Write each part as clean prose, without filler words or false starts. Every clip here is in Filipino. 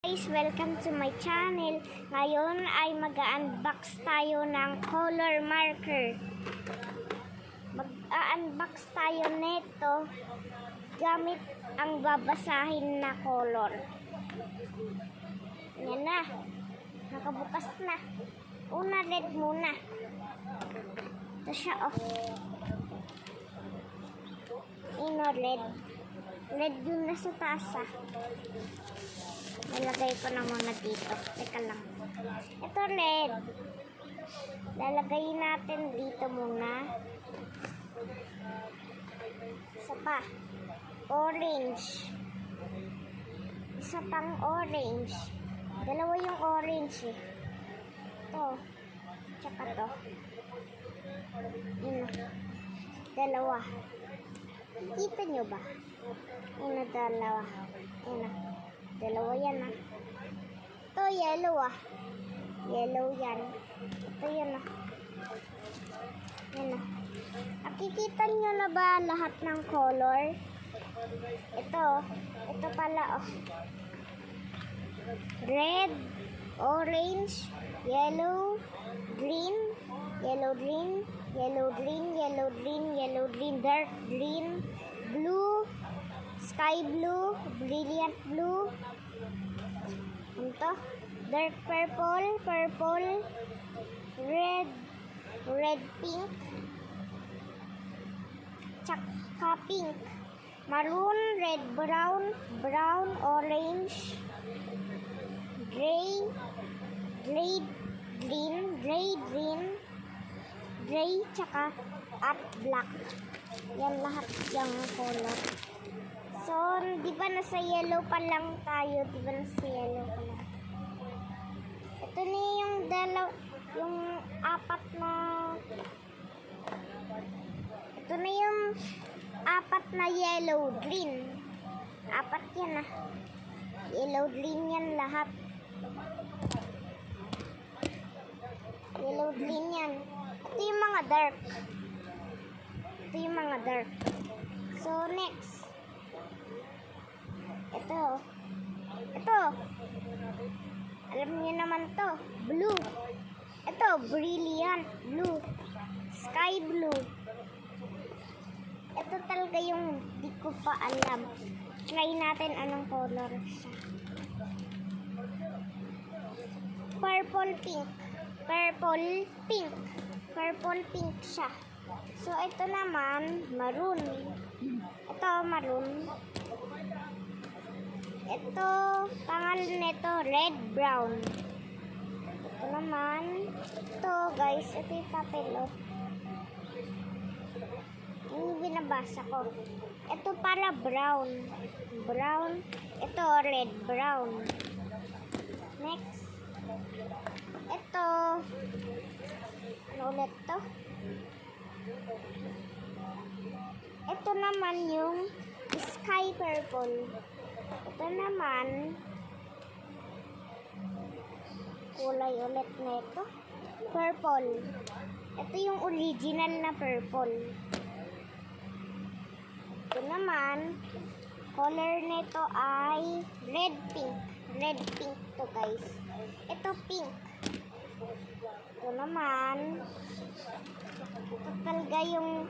guys! Welcome to my channel. Ngayon ay mag-unbox tayo ng color marker. Mag-unbox tayo nito gamit ang babasahin na color. Yan na. Nakabukas na. Una, red muna. Ito siya, oh. Red. Red dun na sa tasa. Lalagay ko na muna dito. Teka lang. Ito red. Lalagay natin dito muna. Isa pa. Orange. Isa pang orange. Dalawa yung orange eh. Ito. Tsaka to. Yun. Dalawa. Kita nyo ba? Yun, dalawa. Yun. Dalawa yan ah. Ito yellow ah. Yellow yan. Ito yan ah. Yan ah. Nakikita nyo na ba lahat ng color? Ito. Ito pala oh. Red, orange, yellow, green, yellow green, yellow green, yellow green, yellow green, dark green, blue, sky blue, brilliant blue, ito, dark purple, purple, red, red pink, tsaka pink, maroon, red, brown, brown, orange, gray, gray, green, gray, green, gray, tsaka at black. Yan lahat yung color. So, di ba nasa yellow pa lang tayo? Di ba nasa yellow pa lang? Ito na yung yung apat na ito na yung apat na yellow, green. Apat yan ah. Yellow, green yan lahat. Yellow, green yan. Ito yung mga dark. Ito yung mga dark. So, next. Ito. Ito. Alam niyo naman to. Blue. Ito, brilliant blue. Sky blue. Ito talaga yung di ko pa alam. Try natin anong color siya. Purple pink. Purple pink. Purple pink siya. So, ito naman, maroon. Ito, maroon. Ito, pangalan nito, red, brown. Ito naman, ito guys, ito yung papel, oh. Yung binabasa ko. Ito para brown. Brown. Ito, red, brown. Next. Ito. Ano ulit to? Ito naman yung sky purple. Ito naman kulay ulit na ito. Purple. Ito yung original na purple. Ito naman color nito ay red pink. Red pink to guys. Ito pink. Ito naman ito talaga yung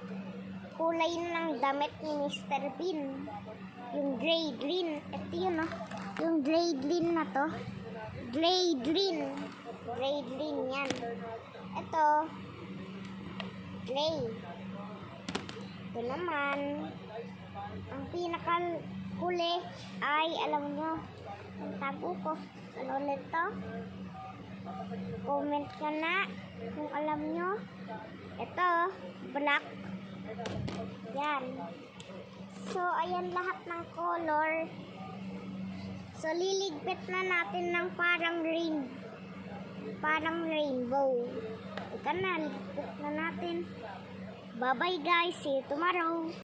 kulay ng damit ni Mr. Bean. Yung gray green. Ito yun oh. Yung gray green na to. Gray green. Gray green yan. Ito gray. Ito naman ang pinakahuli ay alam nyo ang tago ko. Ano ulit to? Comment nyo na kung alam nyo. Ito, black. Yan. So, ayan lahat ng color. So, liligpit na natin ng parang rainbow. Ika na, ligpit na natin. Bye-bye guys. See you tomorrow.